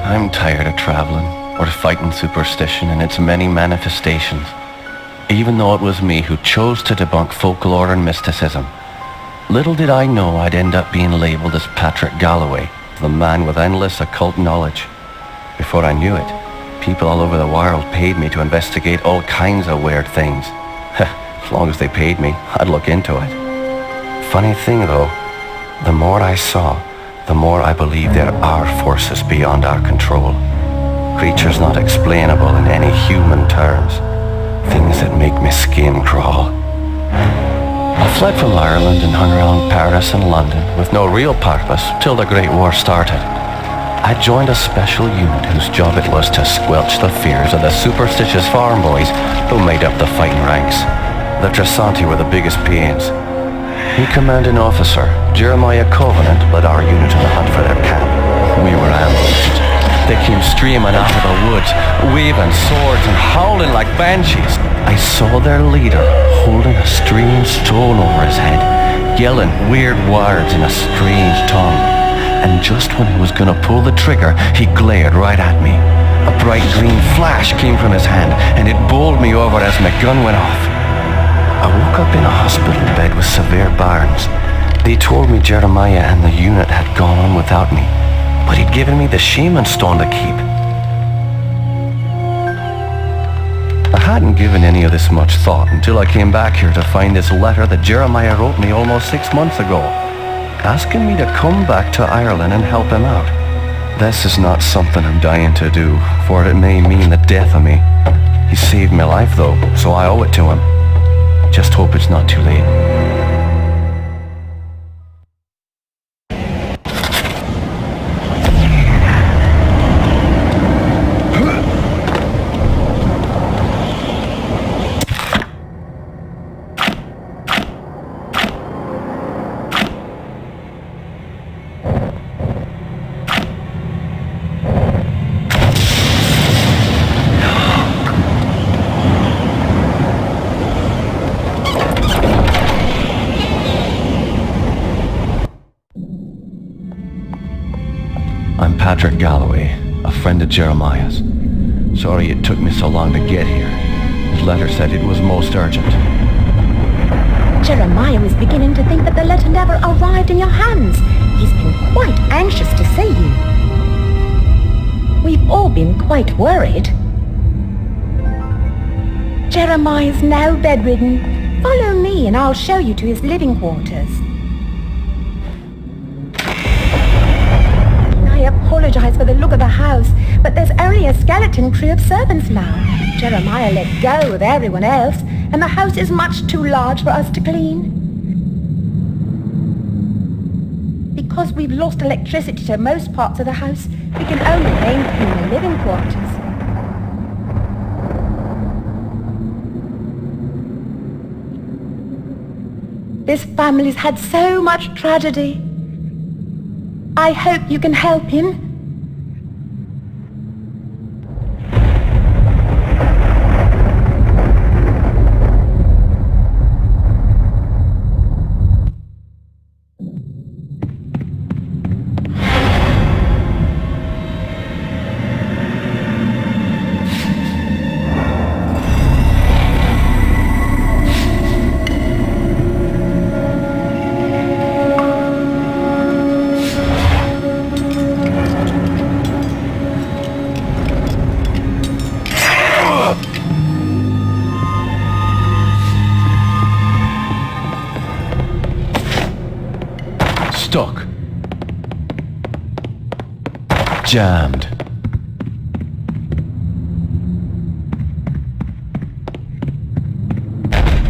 I'm tired of traveling, or fighting superstition in its many manifestations. Even though it was me who chose to debunk folklore and mysticism, little did I know I'd end up being labelled as Patrick Galloway, the man with endless occult knowledge. Before I knew it, people all over the world paid me to investigate all kinds of weird things. As long as they paid me, I'd look into it. Funny thing though, the more I saw, the more I believe there are forces beyond our control. Creatures not explainable in any human terms. Things that make me skin crawl. I fled from Ireland and hung around Paris and London with no real purpose till the Great War started. I joined a special unit whose job it was to squelch the fears of the superstitious farm boys who made up the fighting ranks. The Tresanti were the biggest pains. The commanding officer, Jeremiah Covenant, led our unit on the hunt for their camp. We were ambushed. They came streaming out of the woods, waving swords and howling like banshees. I saw their leader holding a strange stone over his head, yelling weird words in a strange tongue. And just when he was gonna pull the trigger, he glared right at me. A bright green flash came from his hand, and it bowled me over as my gun went off. I woke up in a hospital bed with severe burns. They told me Jeremiah and the unit had gone on without me, but he'd given me the shaman stone to keep. I hadn't given any of this much thought until I came back here to find this letter that Jeremiah wrote me almost 6 months ago, asking me to come back to Ireland and help him out. This is not something I'm dying to do, for it may mean the death of me. He saved my life though, so I owe it to him. Just hope it's not too late. I'm Patrick Galloway, a friend of Jeremiah's. Sorry it took me so long to get here. His letter said it was most urgent. Jeremiah was beginning to think that the letter never arrived in your hands. He's been quite anxious to see you. We've all been quite worried. Jeremiah's now bedridden. Follow me and I'll show you to his living quarters. I apologize for the look of the house, but there's only a skeleton crew of servants now. Jeremiah let go of everyone else, and the house is much too large for us to clean. Because we've lost electricity to most parts of the house, we can only maintain the living quarters. This family's had so much tragedy. I hope you can help him. Stuck. Jammed.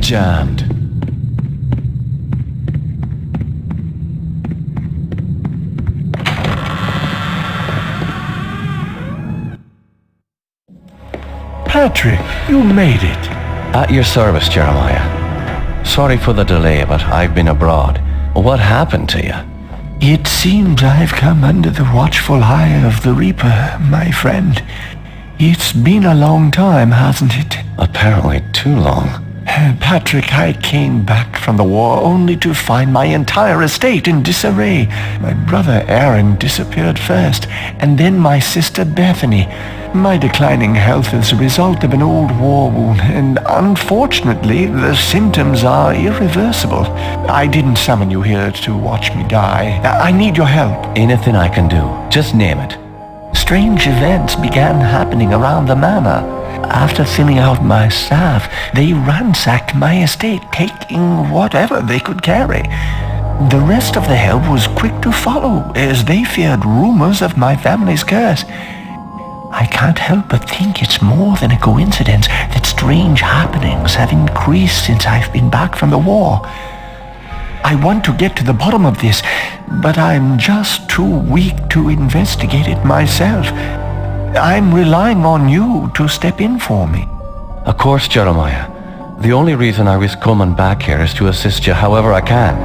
Jammed. Patrick, you made it. At your service, Jeremiah. Sorry for the delay, but I've been abroad. What happened to you? It seems I've come under the watchful eye of the Reaper, my friend. It's been a long time, hasn't it? Apparently too long. Patrick, I came back from the war only to find my entire estate in disarray. My brother Aaron disappeared first, and then my sister Bethany. My declining health is a result of an old war wound, and unfortunately, the symptoms are irreversible. I didn't summon you here to watch me die. I need your help. Anything I can do. Just name it. Strange events began happening around the manor. After thinning out my staff, they ransacked my estate, taking whatever they could carry. The rest of the help was quick to follow, as they feared rumors of my family's curse. I can't help but think it's more than a coincidence that strange happenings have increased since I've been back from the war. I want to get to the bottom of this, but I'm just too weak to investigate it myself. I'm relying on you to step in for me. Of course, Jeremiah. The only reason I risk coming back here is to assist you however I can.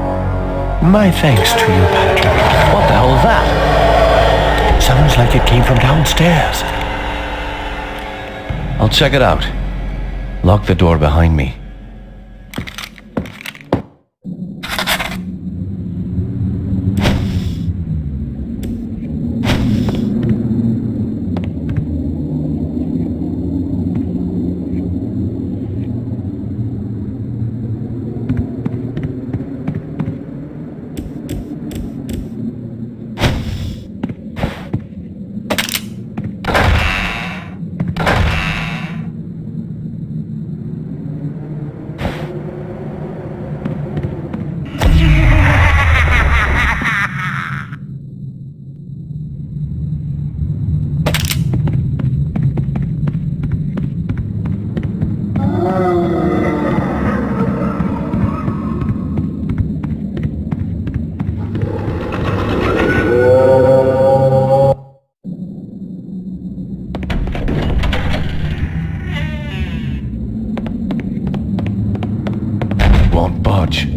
My thanks to you, Patrick. What the hell is that? Sounds like it came from downstairs. I'll check it out. Lock the door behind me. Won't budge.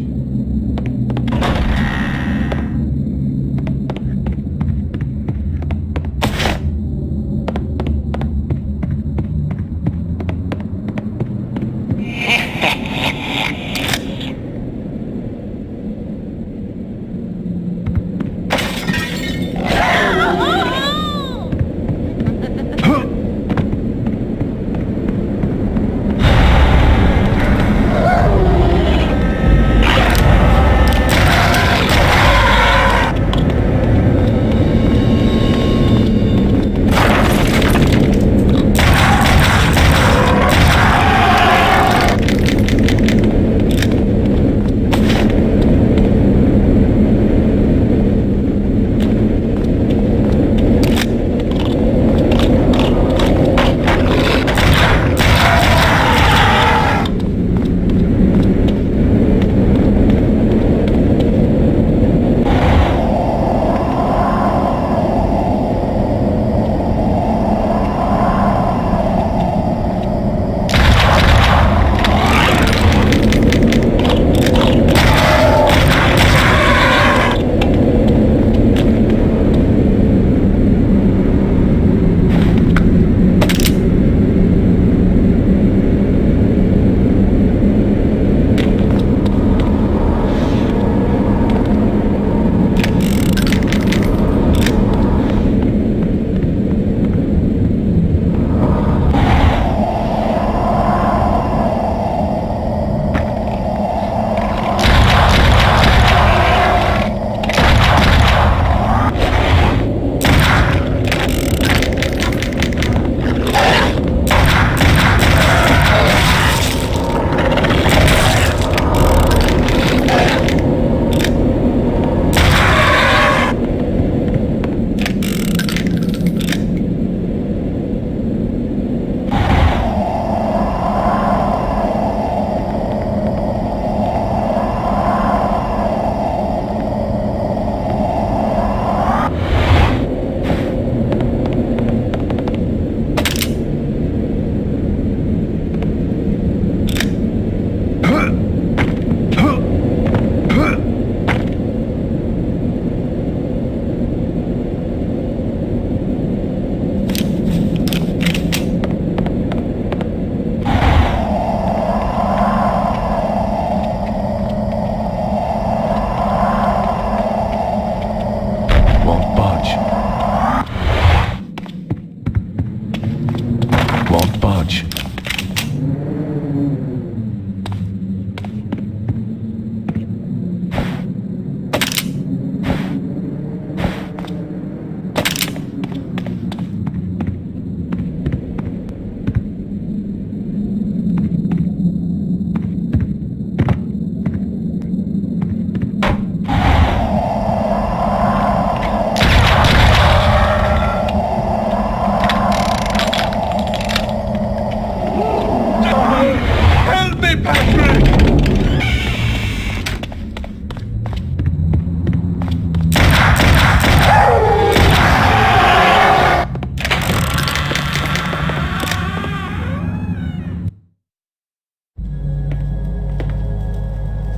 dodge.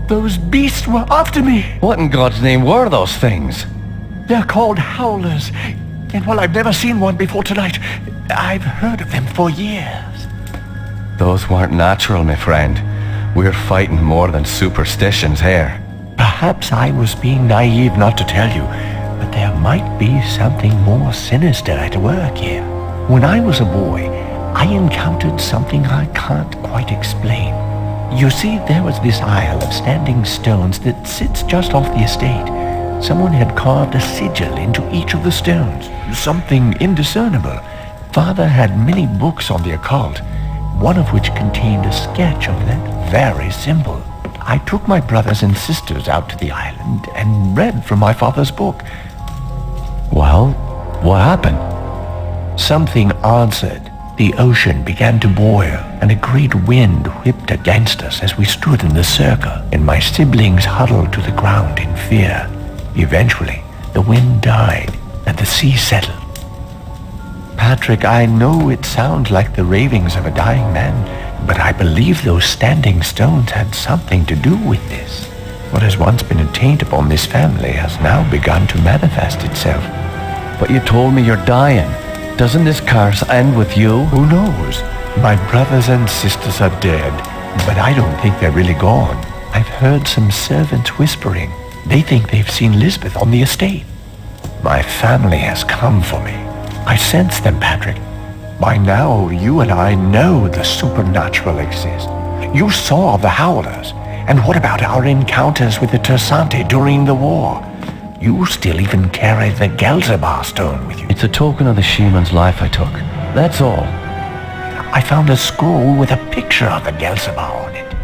Those beasts were after me. What in God's name were those things? They're called howlers. And while I've never seen one before tonight, I've heard of them for years. Those weren't natural, my friend. We're fighting more than superstitions here. Perhaps I was being naive not to tell you, but there might be something more sinister at work here. When I was a boy, I encountered something I can't quite explain. You see, there was this isle of standing stones that sits just off the estate. Someone had carved a sigil into each of the stones, something indiscernible. Father had many books on the occult, one of which contained a sketch of that very symbol. I took my brothers and sisters out to the island and read from my father's book. Well, what happened? Something answered. The ocean began to boil, and a great wind whipped against us as we stood in the circle, and my siblings huddled to the ground in fear. Eventually, the wind died, and the sea settled. Patrick, I know it sounds like the ravings of a dying man, but I believe those standing stones had something to do with this. What has once been a taint upon this family has now begun to manifest itself. But you told me you're dying. Doesn't this curse end with you? Who knows? My brothers and sisters are dead, but I don't think they're really gone. I've heard some servants whispering. They think they've seen Lisbeth on the estate. My family has come for me. I sense them, Patrick. By now, you and I know the supernatural exists. You saw the Howlers. And what about our encounters with the Tersante during the war? You still even carry the Gelzebah stone with you. It's a token of the shaman's life I took. That's all. I found a scroll with a picture of the Gelzebah on it.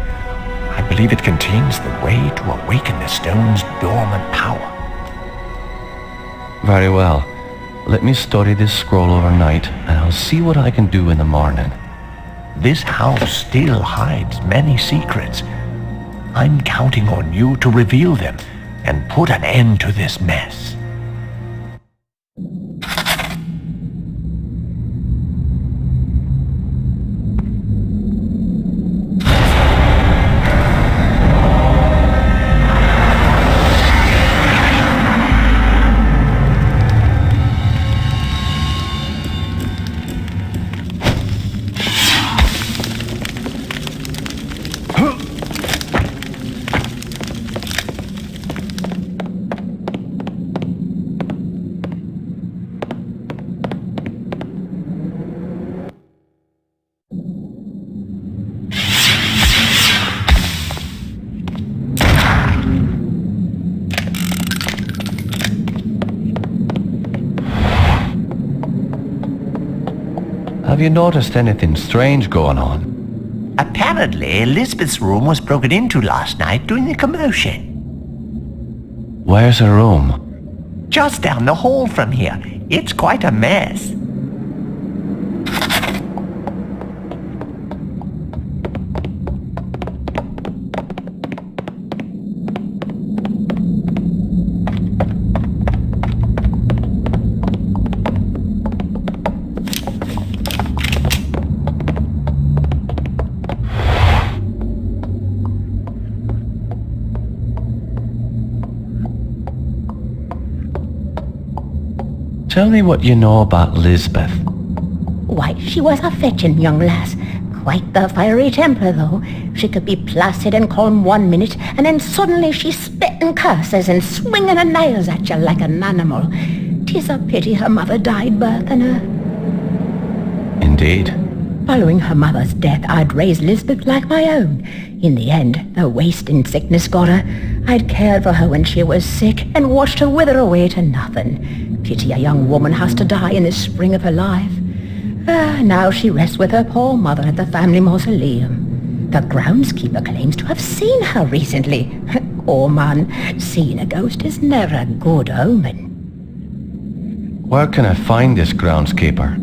I believe it contains the way to awaken the stone's dormant power. Very well. Let me study this scroll overnight, and I'll see what I can do in the morning. This house still hides many secrets. I'm counting on you to reveal them and put an end to this mess. Have you noticed anything strange going on? Apparently, Elizabeth's room was broken into last night during the commotion. Where's her room? Just down the hall from here. It's quite a mess. Tell me what you know about Lisbeth. Why, she was a fetching young lass. Quite the fiery temper, though. She could be placid and calm 1 minute, and then suddenly she's spitting curses and swinging her nails at you like an animal. 'Tis a pity her mother died birthing her. Indeed. Following her mother's death, I'd raised Lisbeth like my own. In the end, the wasting sickness got her. I'd cared for her when she was sick and watched her wither away to nothing. Pity a young woman has to die in the spring of her life. Now she rests with her poor mother at the family mausoleum. The groundskeeper claims to have seen her recently. Oh man, seeing a ghost is never a good omen. Where can I find this groundskeeper?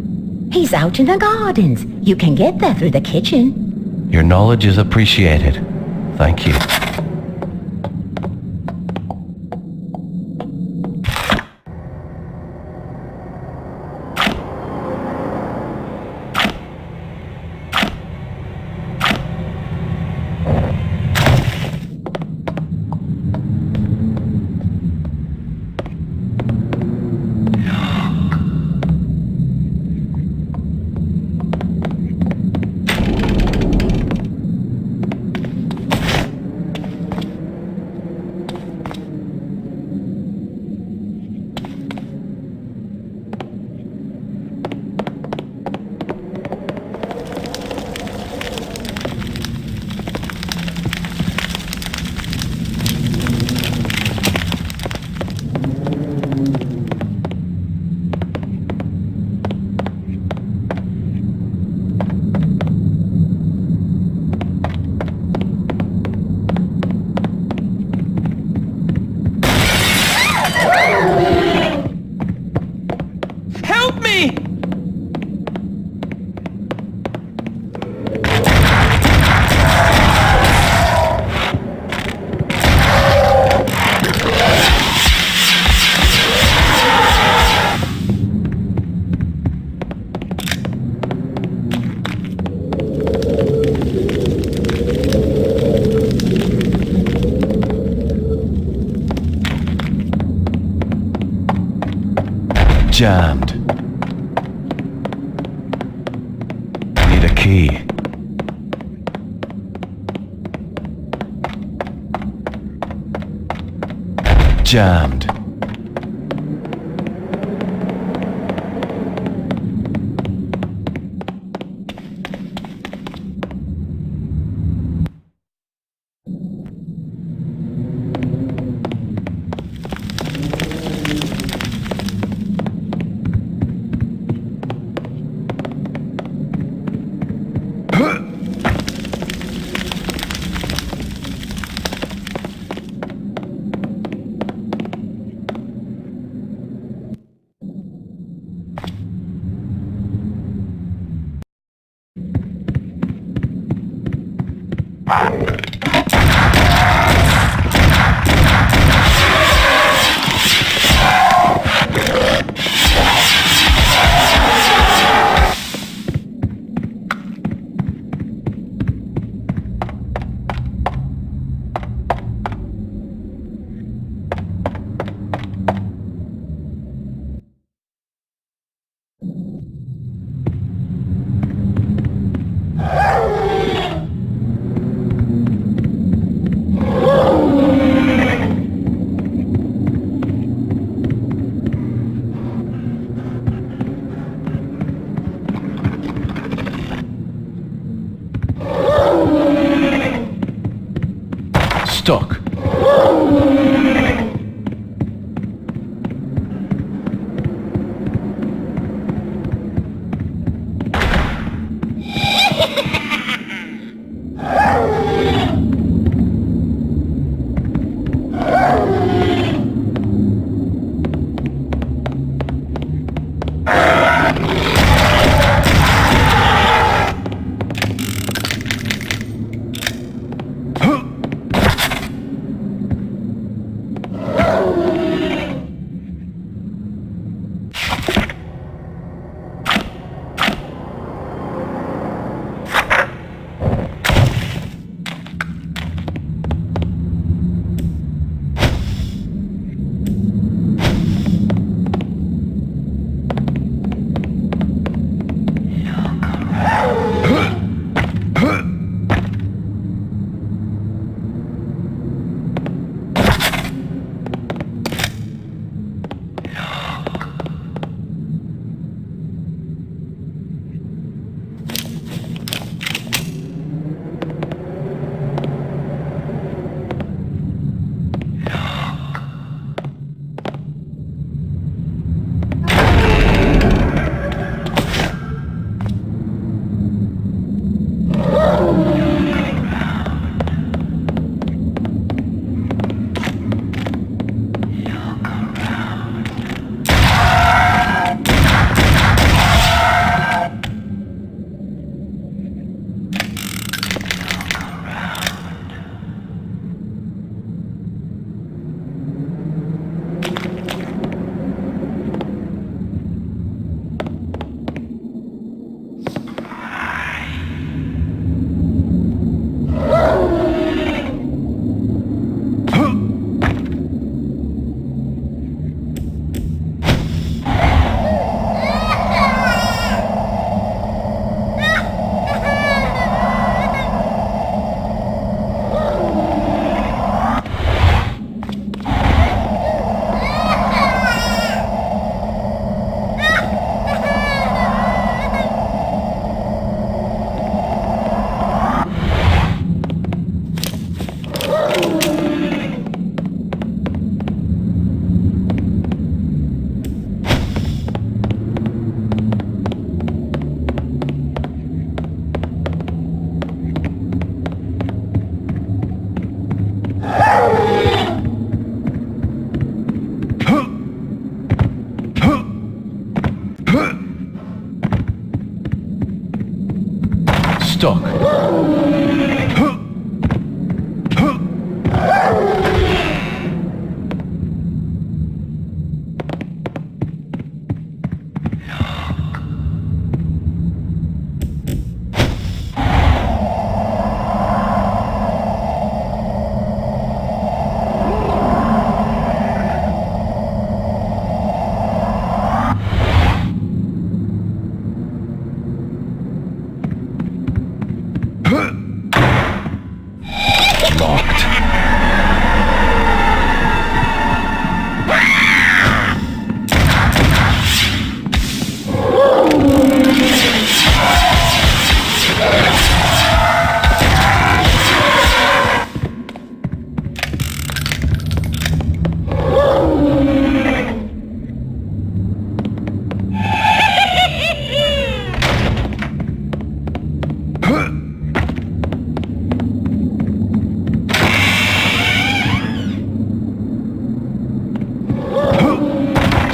He's out in the gardens. You can get there through the kitchen. Your knowledge is appreciated. Thank you. Jammed. Need a key. Jammed. Stuck.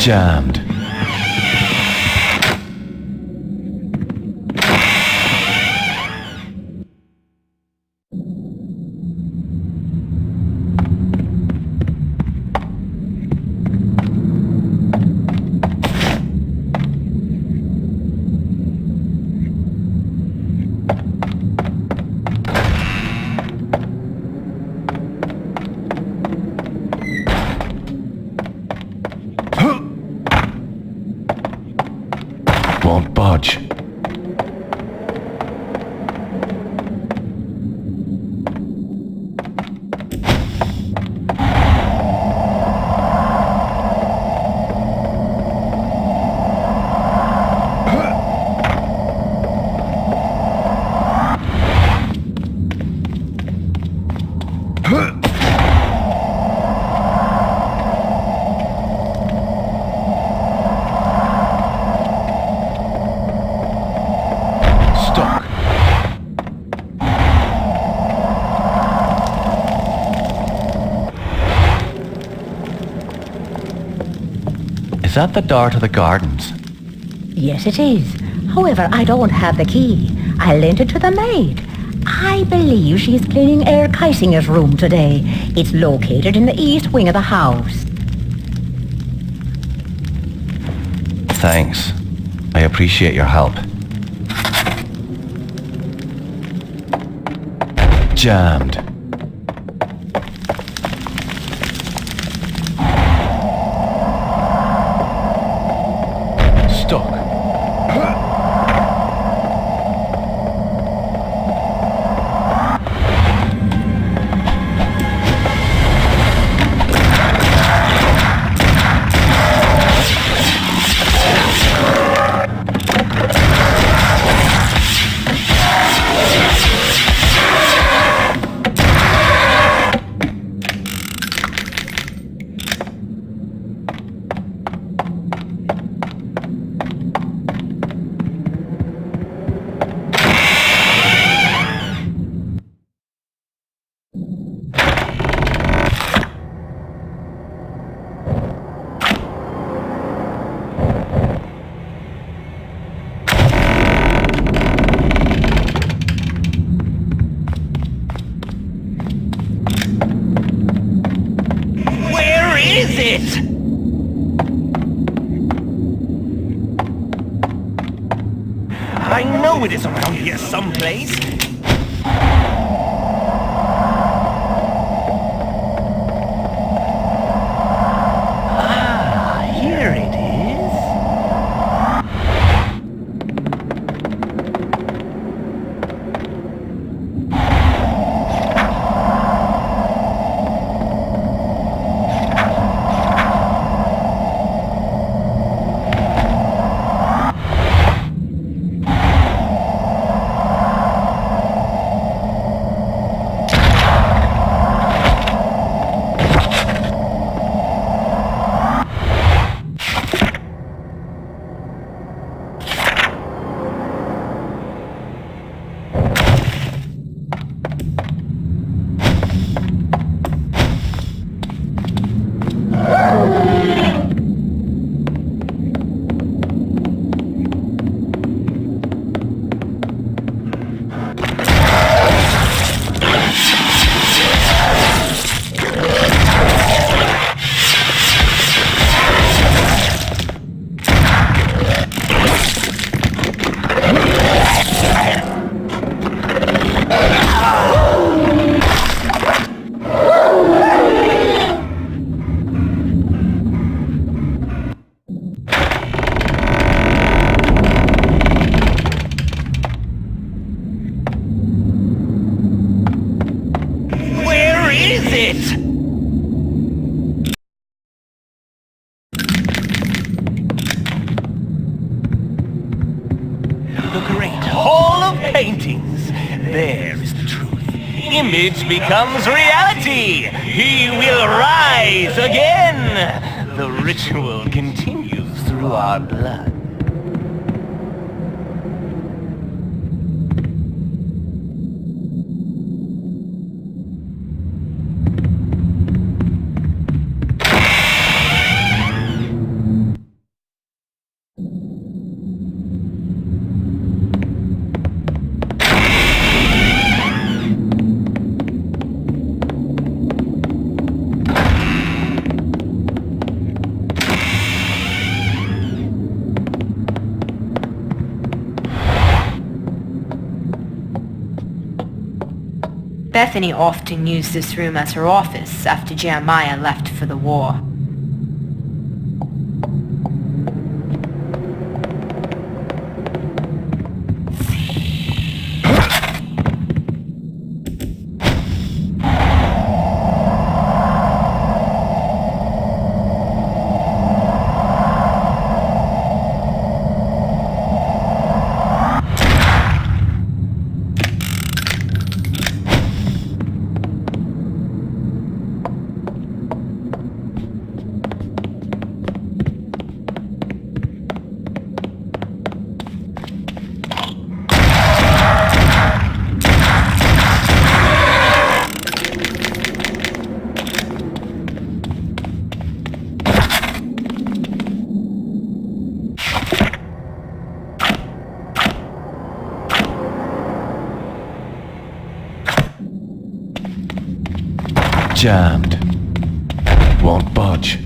Jammed. Won't budge. Is that the door to the gardens? Yes, it is. However, I don't have the key. I lent it to the maid. I believe she's cleaning Herr Keisinger's room today. It's located in the east wing of the house. Thanks. I appreciate your help. Jammed. Stuck. I know it is around here someplace. Ah, here it is. it! The great hall of paintings. There is the truth. Image becomes reality. He will rise again. The ritual continues through our blood. Bethany often used this room as her office after Jeremiah left for the war. Jammed. Won't budge.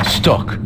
Stuck.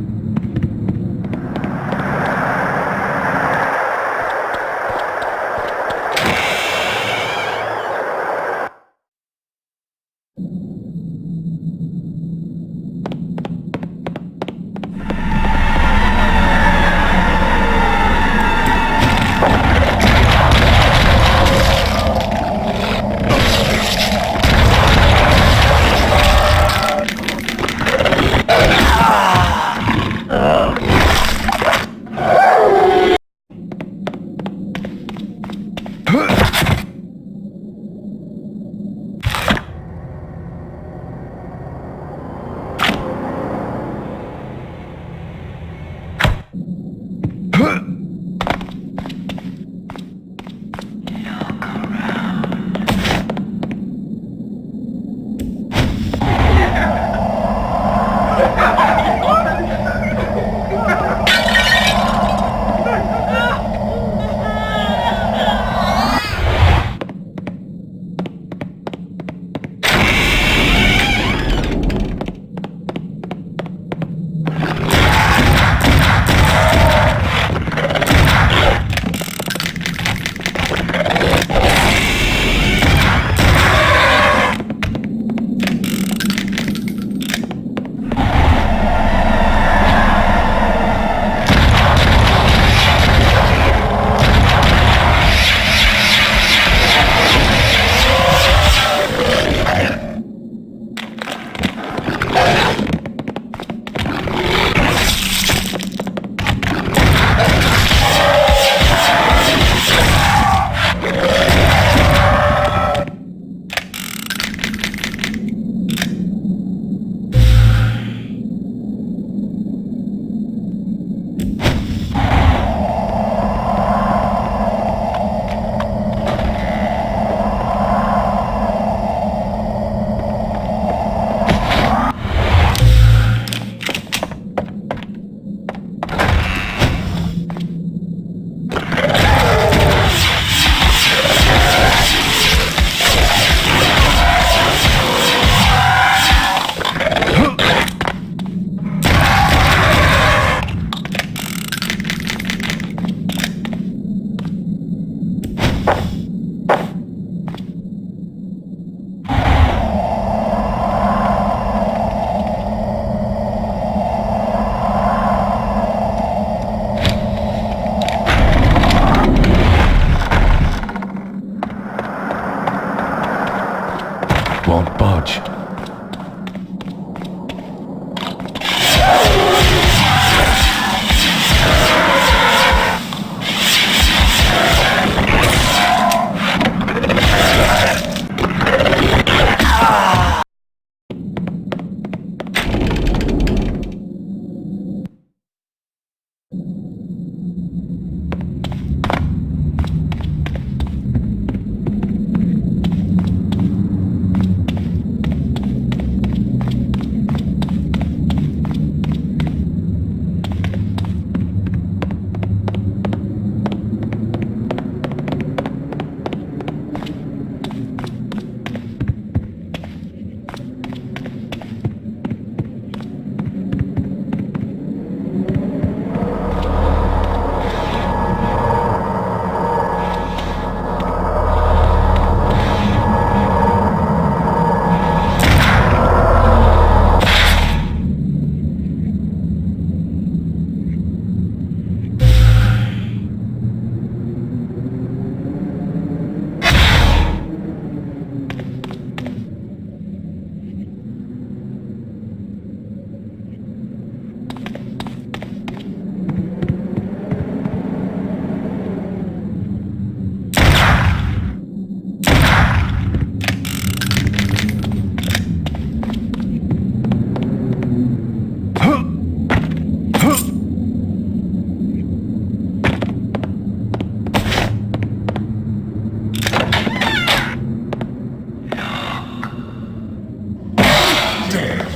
Won't budge.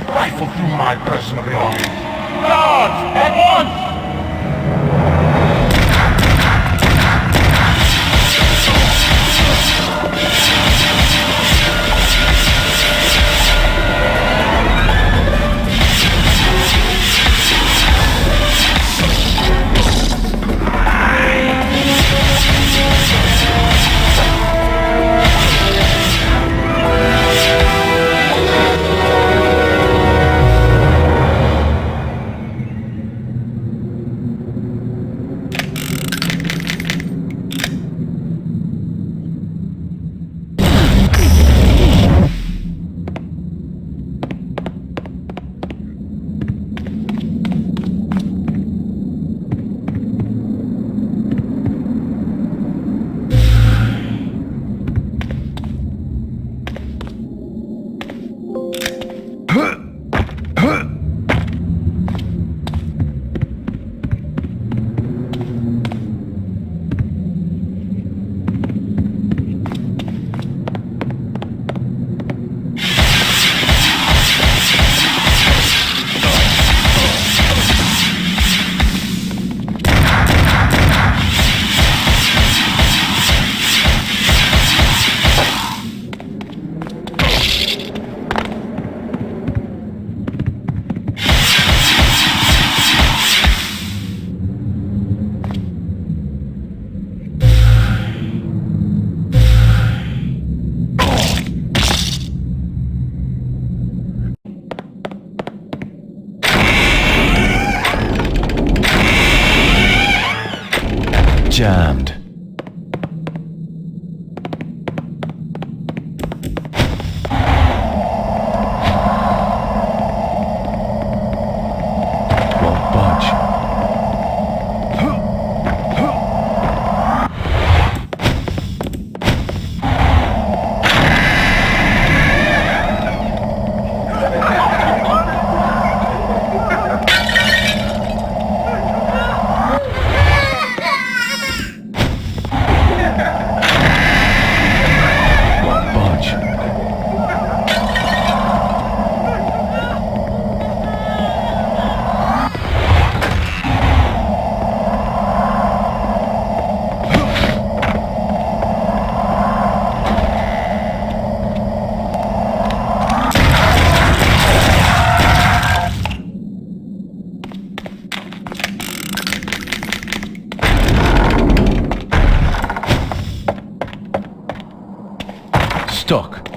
Rifle through my personal belongings. Guards, at once! Jammed. Won't budge. Stuck.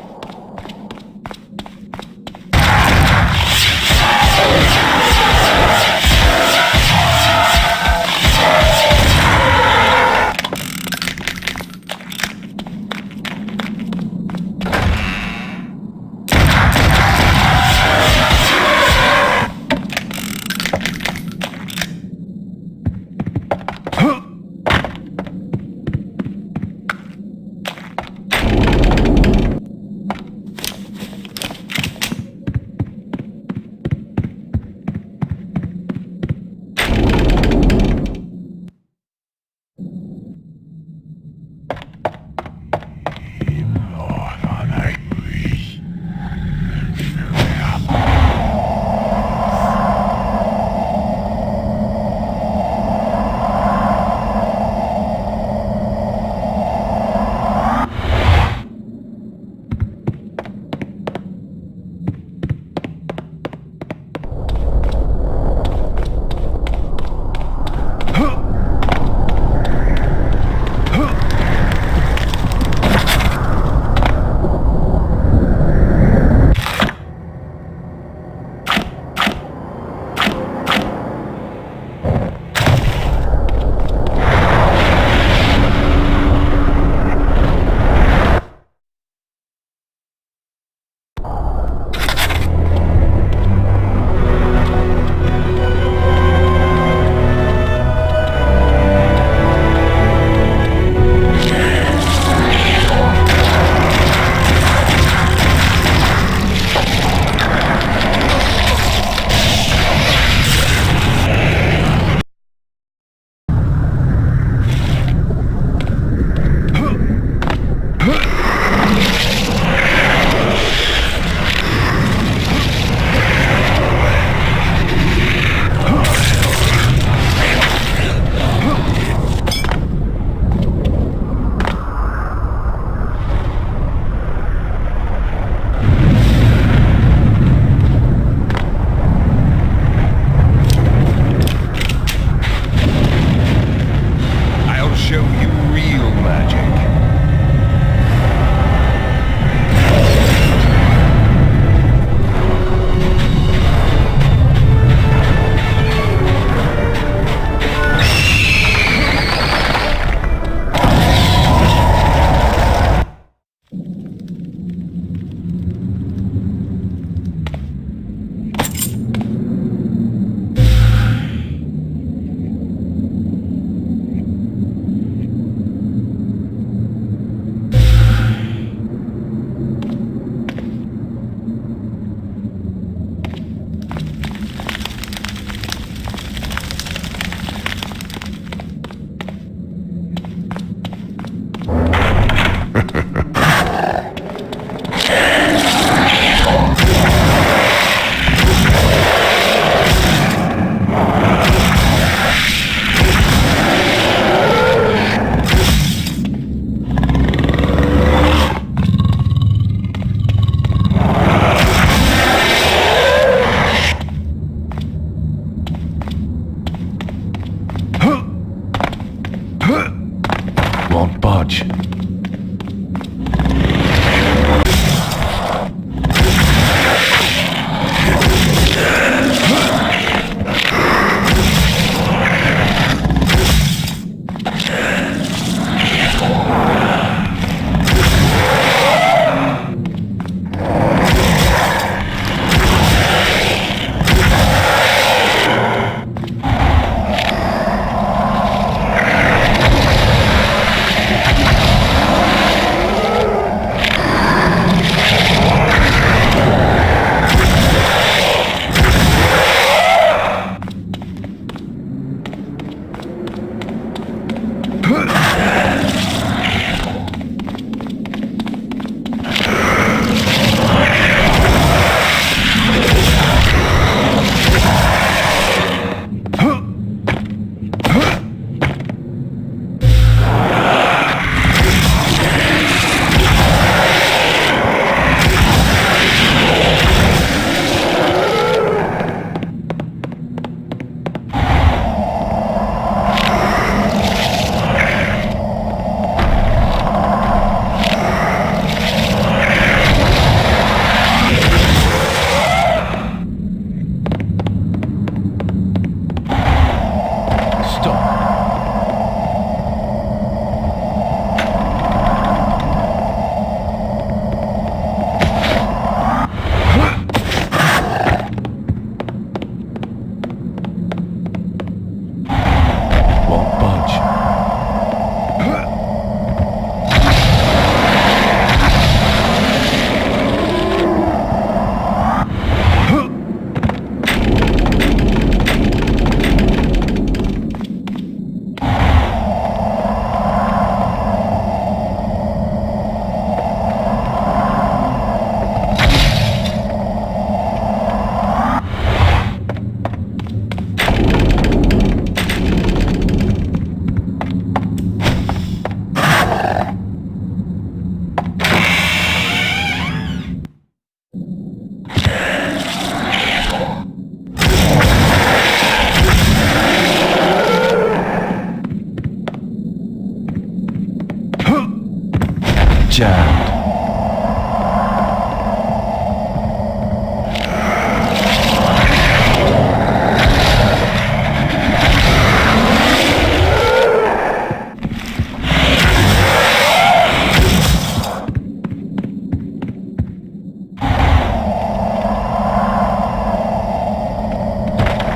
Jammed.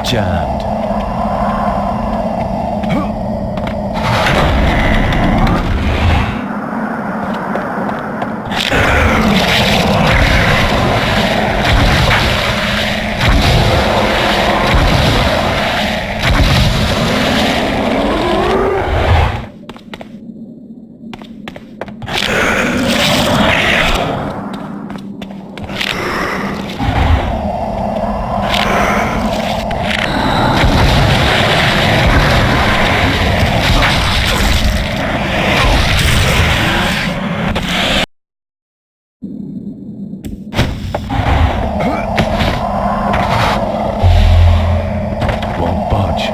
Jammed. Won't budge.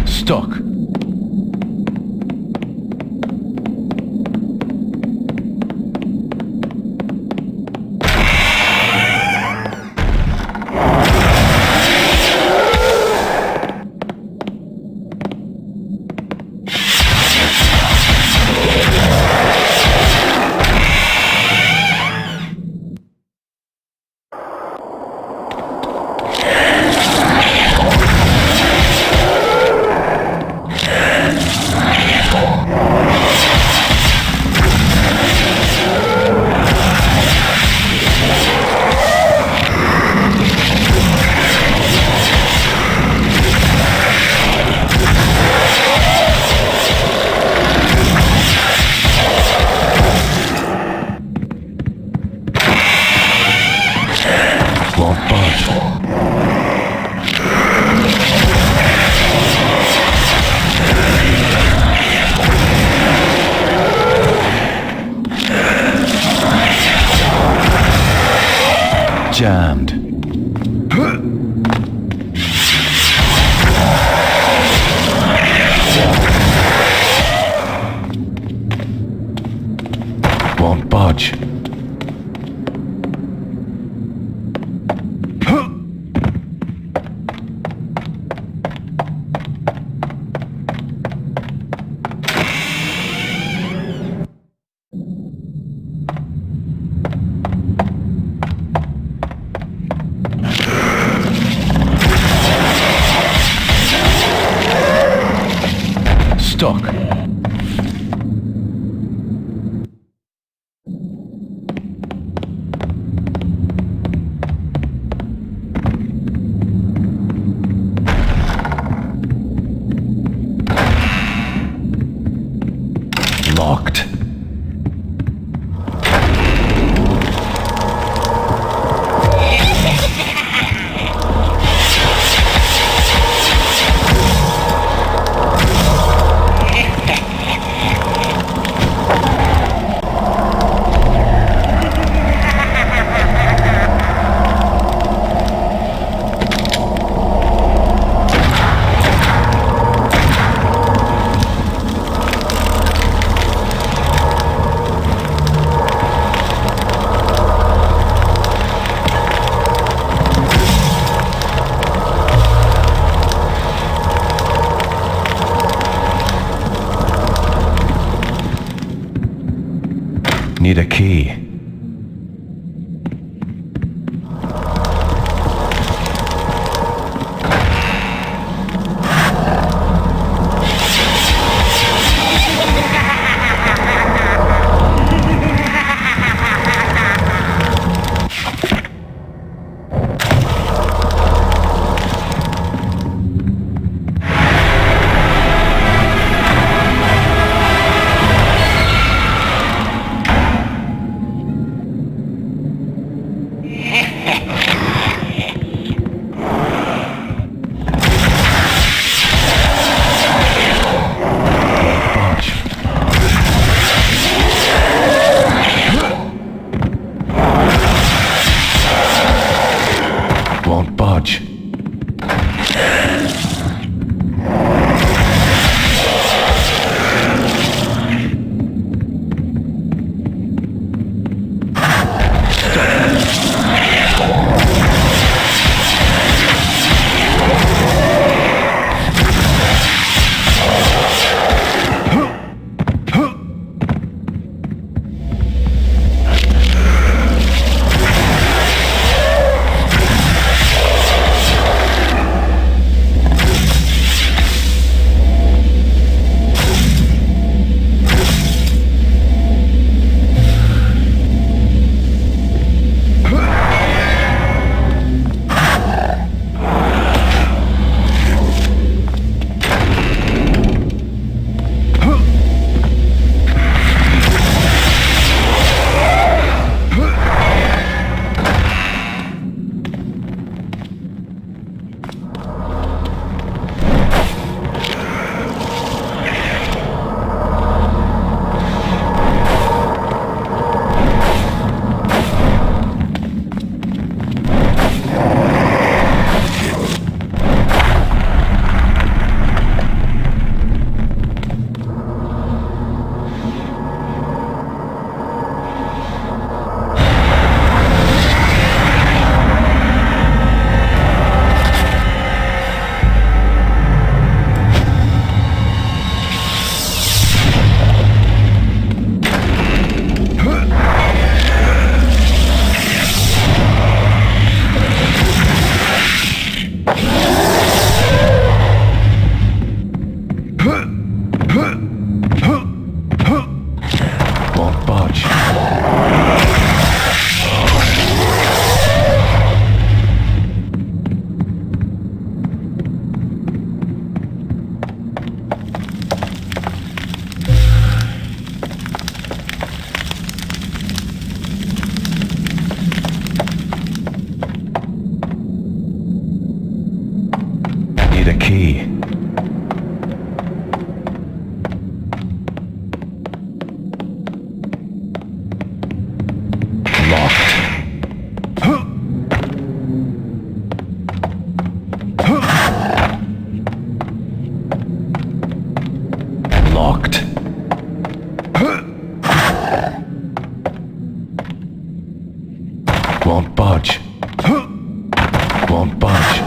Stuck. Won't budge. Jammed. Won't budge. Stuck. Locked. Need a key. key. Locked. Won't budge. Won't budge.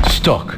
Stuck.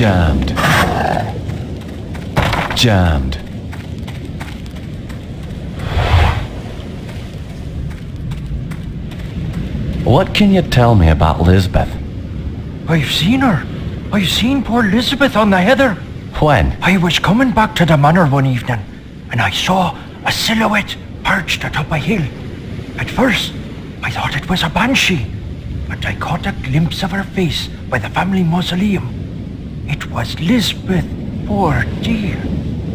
Jammed. Jammed. What can you tell me about Lisbeth? I've seen her. I've seen poor Elizabeth on the heather. When? I was coming back to the manor one evening, and I saw a silhouette perched atop a hill. At first, I thought it was a banshee, but I caught a glimpse of her face by the family mausoleum. It was Lisbeth, poor dear.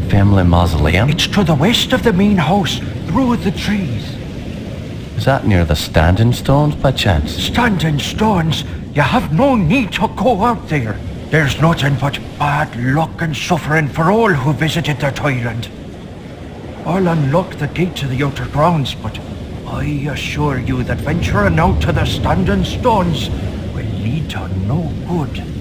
Family mausoleum? It's to the west of the main house, through the trees. Is that near the standing stones by chance? Standing stones? You have no need to go out there. There's nothing but bad luck and suffering for all who visited the Toyland. I'll unlock the gate to the outer grounds, but I assure you that venturing out to the standing stones will lead to no good.